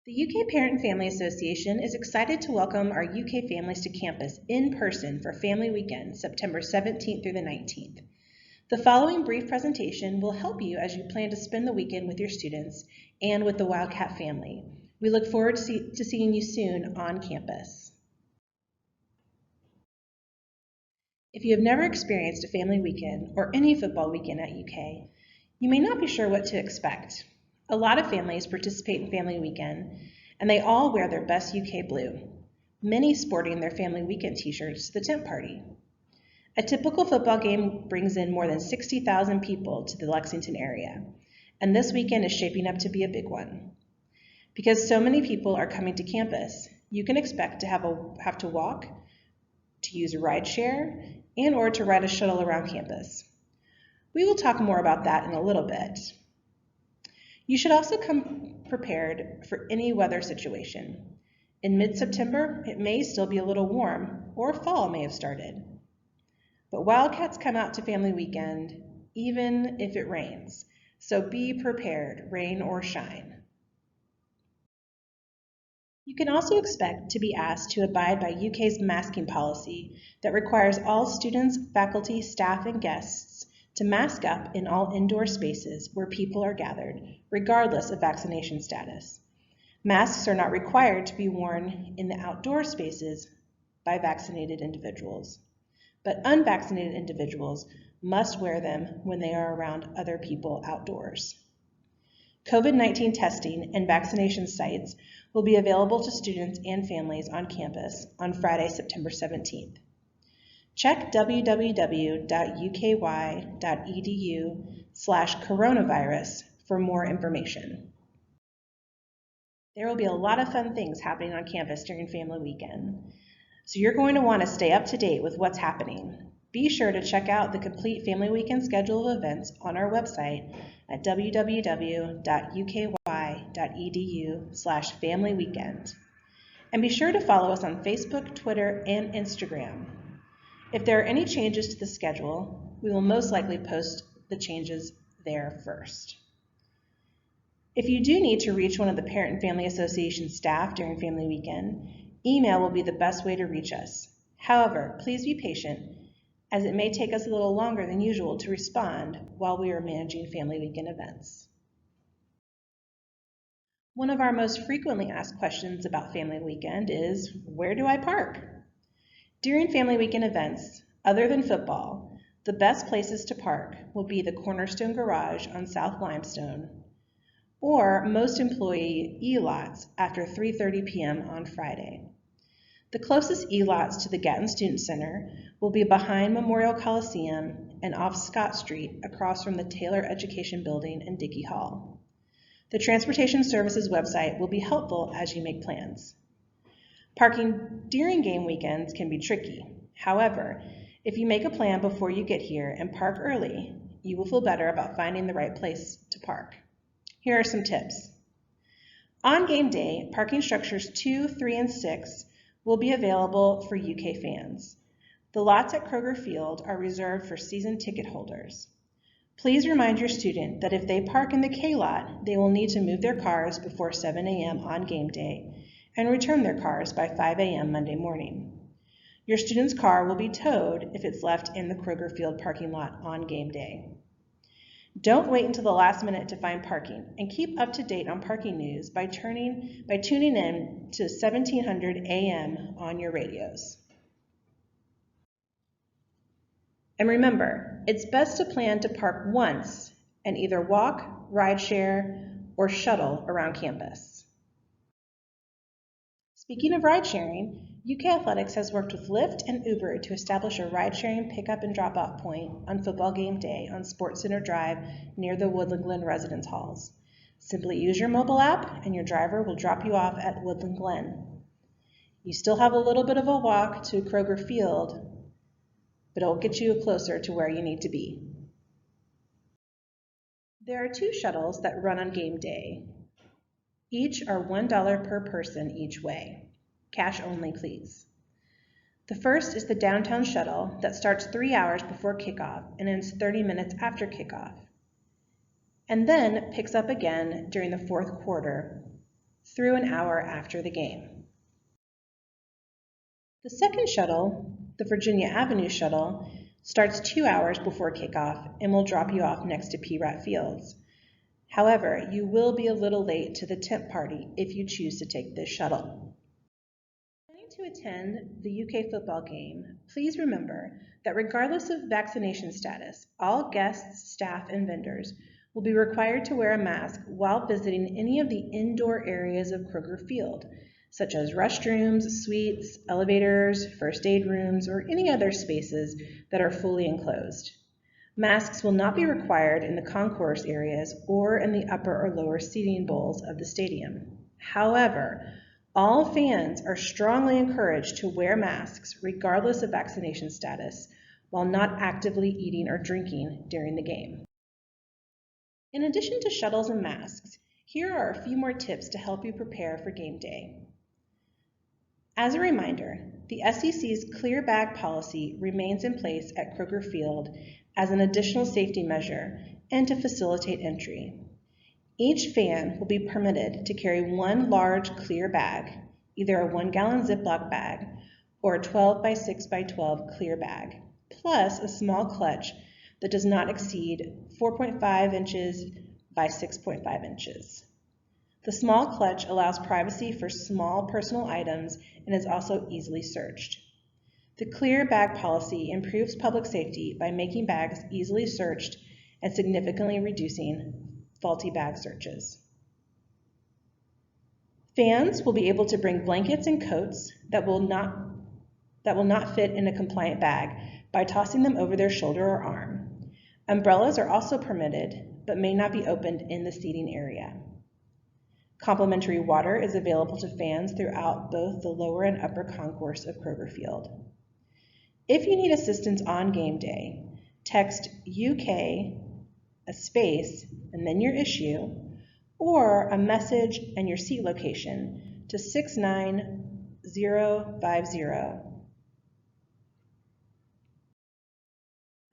The UK Parent and Family Association is excited to welcome our UK families to campus in person for Family Weekend, September 17th through the 19th. The following brief presentation will help you as you plan to spend the weekend with your students and with the Wildcat family. We look forward to seeing you soon on campus. If you have never experienced a family weekend or any football weekend at UK, you may not be sure what to expect. A lot of families participate in Family Weekend, and they all wear their best UK blue, many sporting their Family Weekend t-shirts to the tent party. A typical football game brings in more than 60,000 people to the Lexington area, and this weekend is shaping up to be a big one. Because so many people are coming to campus, you can expect to have to walk, to use a ride share, and or to ride a shuttle around campus. We will talk more about that in a little bit. You should also come prepared for any weather situation. In mid-September, it may still be a little warm, or fall may have started. But Wildcats come out to Family Weekend even if it rains, so be prepared, rain or shine. You can also expect to be asked to abide by UK's masking policy that requires all students, faculty, staff, and guests to mask up in all indoor spaces where people are gathered, regardless of vaccination status. Masks are not required to be worn in the outdoor spaces by vaccinated individuals, but unvaccinated individuals must wear them when they are around other people outdoors. COVID-19 testing and vaccination sites will be available to students and families on campus on Friday, September 17th. Check www.uky.edu/coronavirus for more information. There will be a lot of fun things happening on campus during Family Weekend, so you're going to want to stay up to date with what's happening. Be sure to check out the complete Family Weekend schedule of events on our website at www.uky.edu/familyweekend. And be sure to follow us on Facebook, Twitter, and Instagram. If there are any changes to the schedule, we will most likely post the changes there first. If you do need to reach one of the Parent and Family Association staff during Family Weekend, email will be the best way to reach us. However, please be patient, as it may take us a little longer than usual to respond while we are managing Family Weekend events. One of our most frequently asked questions about Family Weekend is, where do I park? During Family Weekend events, other than football, the best places to park will be the Cornerstone Garage on South Limestone, or most employee E-lots after 3:30 p.m. on Friday. The closest E-lots to the Gatton Student Center will be behind Memorial Coliseum and off Scott Street across from the Taylor Education Building and Dickey Hall. The Transportation Services website will be helpful as you make plans. Parking during game weekends can be tricky. However, if you make a plan before you get here and park early, you will feel better about finding the right place to park. Here are some tips. On game day, parking structures 2, 3, and 6 will be available for UK fans. The lots at Kroger Field are reserved for season ticket holders. Please remind your student that if they park in the K lot, they will need to move their cars before 7 a.m. on game day and return their cars by 5 a.m. Monday morning. Your student's car will be towed if it's left in the Kroger Field parking lot on game day. Don't wait until the last minute to find parking, and keep up to date on parking news by tuning in to 1700 AM on your radios. And remember, it's best to plan to park once and either walk, ride share, or shuttle around campus. Speaking of ride sharing, UK Athletics has worked with Lyft and Uber to establish a ride-sharing pickup and drop-off point on football game day on Sports Center Drive near the Woodland Glen residence halls. Simply use your mobile app and your driver will drop you off at Woodland Glen. You still have a little bit of a walk to Kroger Field, but it'll get you closer to where you need to be. There are 2 shuttles that run on game day. Each are $1 per person each way. Cash only, please. The first is the downtown shuttle that starts 3 hours before kickoff and ends 30 minutes after kickoff, and then picks up again during the fourth quarter through an hour after the game. The second shuttle, the Virginia Avenue shuttle, starts 2 hours before kickoff and will drop you off next to P-Rat Fields. However, you will be a little late to the tent party if you choose to take this shuttle. Planning to attend the UK football game, please remember that regardless of vaccination status, all guests, staff, and vendors will be required to wear a mask while visiting any of the indoor areas of Kroger Field, such as restrooms, suites, elevators, first aid rooms, or any other spaces that are fully enclosed. Masks will not be required in the concourse areas or in the upper or lower seating bowls of the stadium. However, all fans are strongly encouraged to wear masks regardless of vaccination status while not actively eating or drinking during the game. In addition to shuttles and masks, here are a few more tips to help you prepare for game day. As a reminder, the SEC's clear bag policy remains in place at Kroger Field as an additional safety measure and to facilitate entry. Each fan will be permitted to carry one large clear bag, either a 1-gallon Ziploc bag or a 12 by 6 by 12 clear bag, plus a small clutch that does not exceed 4.5 inches by 6.5 inches. The small clutch allows privacy for small personal items and is also easily searched. The clear bag policy improves public safety by making bags easily searched and significantly reducing faulty bag searches. Fans will be able to bring blankets and coats that will not fit in a compliant bag by tossing them over their shoulder or arm. Umbrellas are also permitted, but may not be opened in the seating area. Complimentary water is available to fans throughout both the lower and upper concourse of Kroger Field. If you need assistance on game day, text UK, a space, and then your issue, or a message and your seat location to 69050.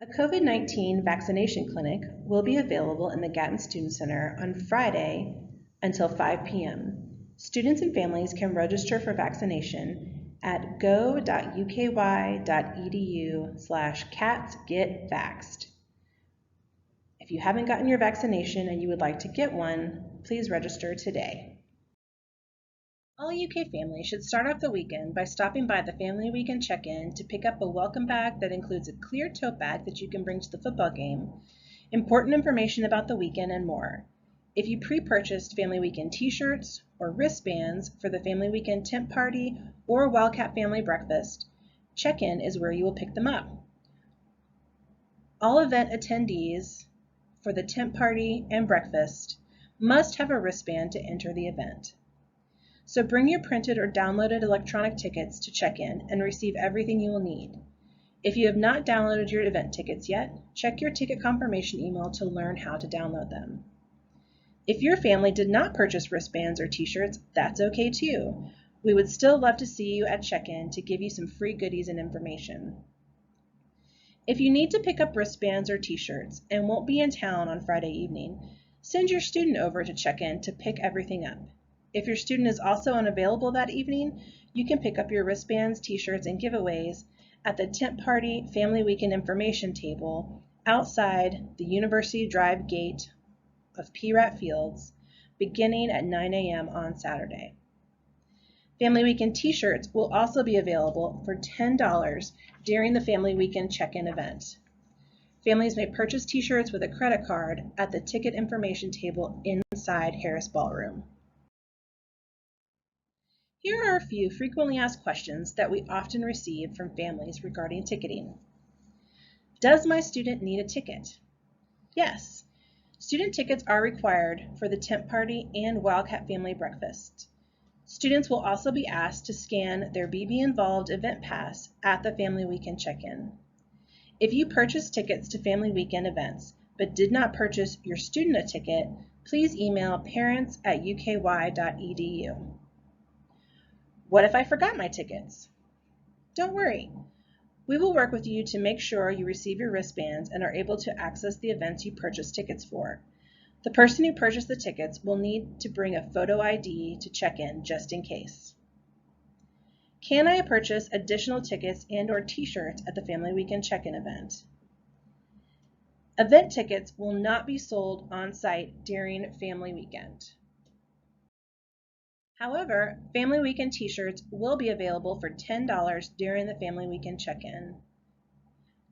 A COVID-19 vaccination clinic will be available in the Gatton Student Center on Friday until 5 p.m. Students and families can register for vaccination at go.uky.edu/catsgetvaxxed. If you haven't gotten your vaccination and you would like to get one, please register today. All UK families should start off the weekend by stopping by the Family Weekend Check-In to pick up a welcome bag that includes a clear tote bag that you can bring to the football game, important information about the weekend, and more. If you pre-purchased Family Weekend t-shirts or wristbands for the Family Weekend tent party or Wildcat Family Breakfast, check-in is where you will pick them up. All event attendees for the tent party and breakfast must have a wristband to enter the event. So bring your printed or downloaded electronic tickets to check-in and receive everything you will need. If you have not downloaded your event tickets yet, check your ticket confirmation email to learn how to download them. If your family did not purchase wristbands or t-shirts, that's okay too. We would still love to see you at check-in to give you some free goodies and information. If you need to pick up wristbands or t-shirts and won't be in town on Friday evening, send your student over to check-in to pick everything up. If your student is also unavailable that evening, you can pick up your wristbands, t-shirts, and giveaways at the Tent Party Family Weekend information table outside the University Drive gate of P-Rat Fields, beginning at 9 a.m. on Saturday. Family Weekend t-shirts will also be available for $10 during the Family Weekend check-in event. Families may purchase t-shirts with a credit card at the ticket information table inside Harris Ballroom. Here are a few frequently asked questions that we often receive from families regarding ticketing. Does my student need a ticket? Yes. Student tickets are required for the tent party and Wildcat Family Breakfast. Students will also be asked to scan their BB Involved event pass at the Family Weekend check-in. If you purchased tickets to Family Weekend events but did not purchase your student a ticket, please email parents@uky.edu. What if I forgot my tickets? Don't worry. We will work with you to make sure you receive your wristbands and are able to access the events you purchased tickets for. The person who purchased the tickets will need to bring a photo ID to check in just in case. Can I purchase additional tickets and/or t-shirts at the Family Weekend check-in event? Event tickets will not be sold on site during Family Weekend. However, Family Weekend t-shirts will be available for $10 during the Family Weekend check-in.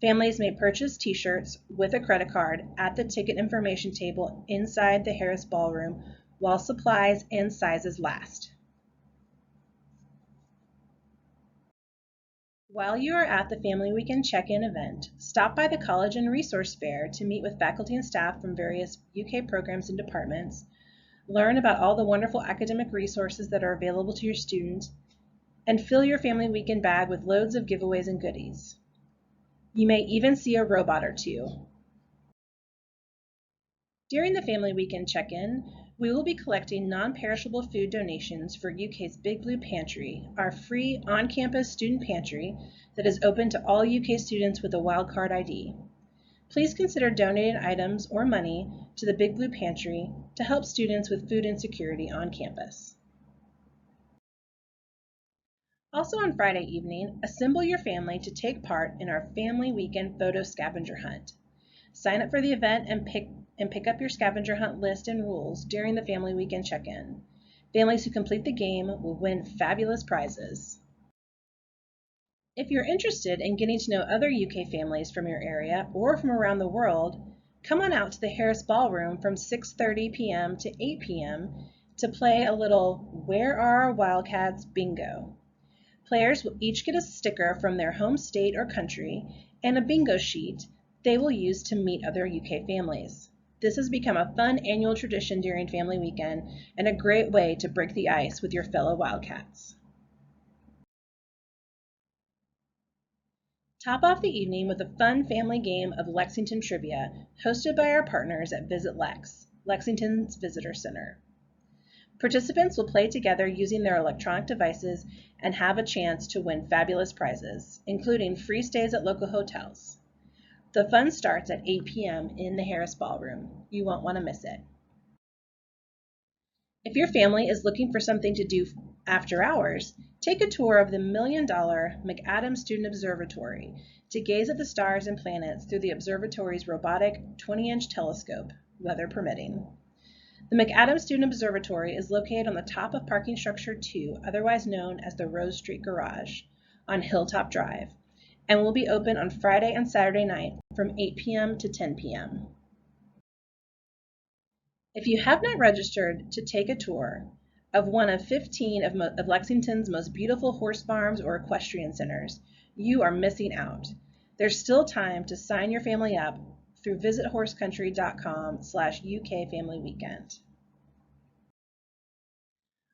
Families may purchase t-shirts with a credit card at the ticket information table inside the Harris Ballroom while supplies and sizes last. While you are at the Family Weekend check-in event, stop by the College and Resource Fair to meet with faculty and staff from various UK programs and departments, learn about all the wonderful academic resources that are available to your students, and fill your Family Weekend bag with loads of giveaways and goodies. You may even see a robot or two. During the Family Weekend check-in, we will be collecting non-perishable food donations for UK's Big Blue Pantry, our free on-campus student pantry that is open to all UK students with a wildcard ID. Please consider donating items or money to the Big Blue Pantry to help students with food insecurity on campus. Also on Friday evening, assemble your family to take part in our Family Weekend photo scavenger hunt. Sign up for the event and pick up your scavenger hunt list and rules during the Family Weekend check-in. Families who complete the game will win fabulous prizes. If you're interested in getting to know other UK families from your area or from around the world, come on out to the Harris Ballroom from 6:30 p.m. to 8 p.m. to play a little Where Are Our Wildcats bingo. Players will each get a sticker from their home state or country and a bingo sheet they will use to meet other UK families. This has become a fun annual tradition during Family Weekend and a great way to break the ice with your fellow Wildcats. Top off the evening with a fun family game of Lexington Trivia, hosted by our partners at Visit Lex, Lexington's Visitor Center. Participants will play together using their electronic devices and have a chance to win fabulous prizes, including free stays at local hotels. The fun starts at 8 p.m. in the Harris Ballroom. You won't want to miss it. If your family is looking for something to do after hours, take a tour of the $1 million McAdams Student Observatory to gaze at the stars and planets through the observatory's robotic 20-inch telescope, weather permitting. The McAdams Student Observatory is located on the top of Parking Structure 2, otherwise known as the Rose Street Garage, on Hilltop Drive, and will be open on Friday and Saturday night from 8 p.m. to 10 p.m. If you have not registered to take a tour of one of 15 of Lexington's most beautiful horse farms or equestrian centers, you are missing out. There's still time to sign your family up through visithorsecountry.com/UK Family Weekend.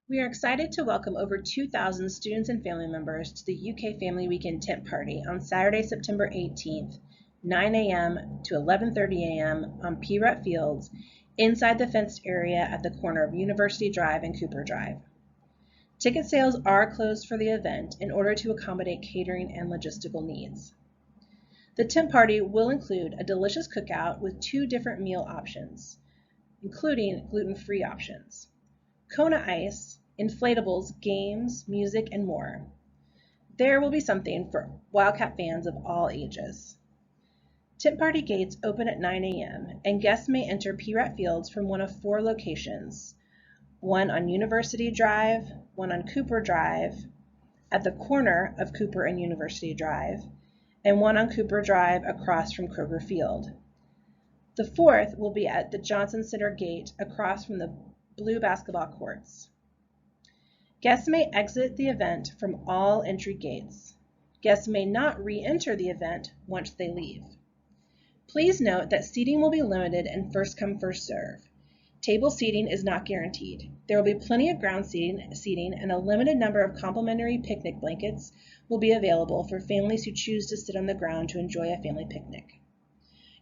We are excited to welcome over 2,000 students and family members to the UK Family Weekend tent party on Saturday, September 18th, 9 a.m. to 11:30 a.m. on P-Rut Fields inside the fenced area at the corner of University Drive and Cooper Drive. Ticket sales are closed for the event in order to accommodate catering and logistical needs. The tent party will include a delicious cookout with 2 different meal options, including gluten-free options, Kona Ice, inflatables, games, music, and more. There will be something for Wildcat fans of all ages. Tent party gates open at 9 a.m. and guests may enter P-Rut Fields from one of 4 locations, one on University Drive, one on Cooper Drive, at the corner of Cooper and University Drive, and one on Cooper Drive across from Kroger Field. The 4th will be at the Johnson Center Gate across from the blue basketball courts. Guests may exit the event from all entry gates. Guests may not re-enter the event once they leave. Please note that seating will be limited and first come, first serve. Table seating is not guaranteed. There will be plenty of ground seating and a limited number of complimentary picnic blankets will be available for families who choose to sit on the ground to enjoy a family picnic.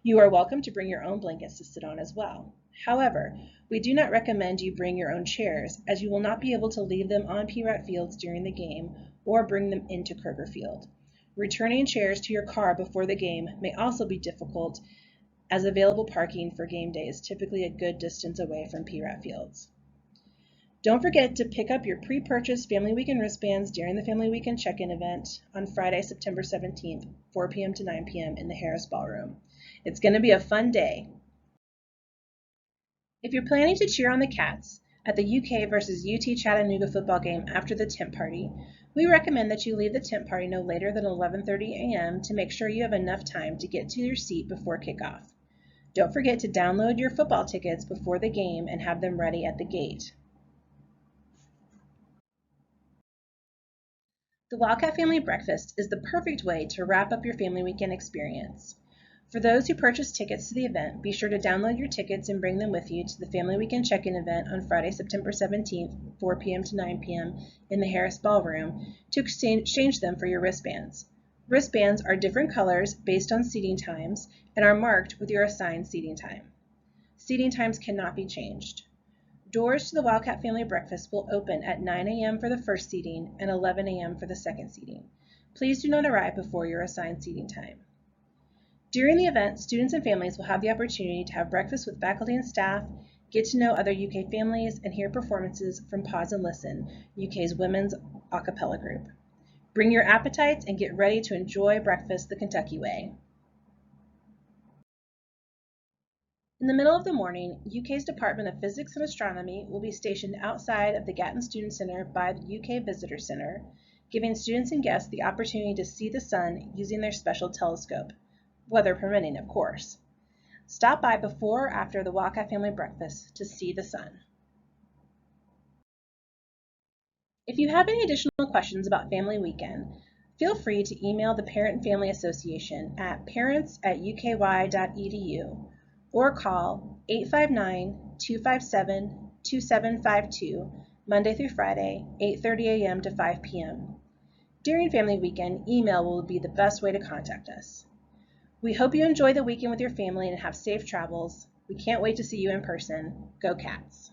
You are welcome to bring your own blankets to sit on as well. However, we do not recommend you bring your own chairs, as you will not be able to leave them on P-Rut Fields during the game or bring them into Kroger Field. Returning chairs to your car before the game may also be difficult as available parking for game day is typically a good distance away from PRAT fields. Don't forget to pick up your pre-purchased Family Weekend wristbands during the Family Weekend check-in event on Friday, September 17th, 4 p.m. to 9 p.m. in the Harris Ballroom. It's going to be a fun day. If you're planning to cheer on the Cats at the UK versus UT Chattanooga football game after the tent party, we recommend that you leave the tent party no later than 11:30 a.m. to make sure you have enough time to get to your seat before kickoff. Don't forget to download your football tickets before the game and have them ready at the gate. The Wildcat Family Breakfast is the perfect way to wrap up your Family Weekend experience. For those who purchase tickets to the event, be sure to download your tickets and bring them with you to the Family Weekend check-in event on Friday, September 17th, 4 p.m. to 9 p.m. in the Harris Ballroom to exchange them for your wristbands. Wristbands are different colors based on seating times and are marked with your assigned seating time. Seating times cannot be changed. Doors to the Wildcat Family Breakfast will open at 9 a.m. for the first seating and 11 a.m. for the second seating. Please do not arrive before your assigned seating time. During the event, students and families will have the opportunity to have breakfast with faculty and staff, get to know other UK families, and hear performances from Pause and Listen, UK's women's a cappella group. Bring your appetites and get ready to enjoy breakfast the Kentucky way. In the middle of the morning, UK's Department of Physics and Astronomy will be stationed outside of the Gatton Student Center by the UK Visitor Center, giving students and guests the opportunity to see the sun using their special telescope, weather permitting, of course. Stop by before or after the Wildcat Family Breakfast to see the sun. If you have any additional questions about Family Weekend, feel free to email the Parent and Family Association at parents@uky.edu or call 859-257-2752 Monday through Friday, 8:30 a.m. to 5 p.m. During Family Weekend, email will be the best way to contact us. We hope you enjoy the weekend with your family and have safe travels. We can't wait to see you in person. Go Cats!